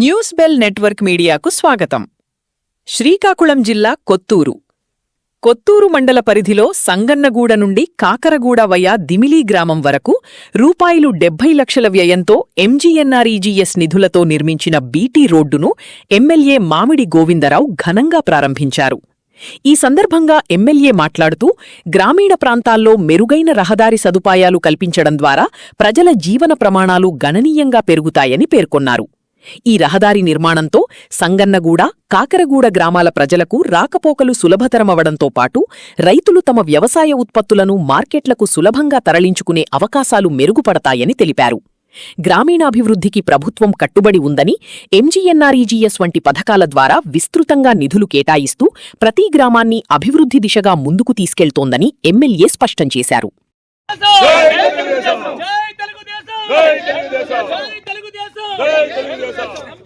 News bell network మీడియాకు స్వాగతం. శ్రీకాకుళం జిల్లా కొత్తూరు మండల పరిధిలో సంగన్నగూడ నుండి కాకరగూడ వయా దిమిలీ గ్రామం వరకు రూపాయలు 70 లక్షల వ్యయంతో ఎంజీఎన్ఆర్ఈజీఎస్ నిధులతో నిర్మించిన బీటీ రోడ్డును ఎమ్మెల్యే మామిడి గోవిందరావు ఘనంగా ప్రారంభించారు. ఈ సందర్భంగా ఎమ్మెల్యే మాట్లాడుతూ గ్రామీణ ప్రాంతాల్లో మెరుగైన రహదారి సదుపాయాలు కల్పించడం ద్వారా ప్రజల జీవన ప్రమాణాలు గణనీయంగా పెరుగుతాయని పేర్కొన్నారు. ఈ రహదారి నిర్మాణంతో సంగన్నగూడ, కాకరగూడ గ్రామాల ప్రజలకు రాకపోకలు సులభతరమవడంతో పాటు రైతులు తమ వ్యవసాయ ఉత్పత్తులను మార్కెట్లకు సులభంగా తరలించుకునే అవకాశాలు మెరుగుపడతాయని తెలిపారు. గ్రామీణాభివృద్ధికి ప్రభుత్వం కట్టుబడి ఉందని, ఎంజీఎన్ఆర్ఈజీఎస్ వంటి పథకాల ద్వారా విస్తృతంగా నిధులు కేటాయిస్తూ ప్రతి గ్రామాన్ని అభివృద్ధి దిశగా ముందుకు తీసుకెళ్తోందని ఎమ్మెల్యే స్పష్టం చేశారు. జై తెలుగుదేశం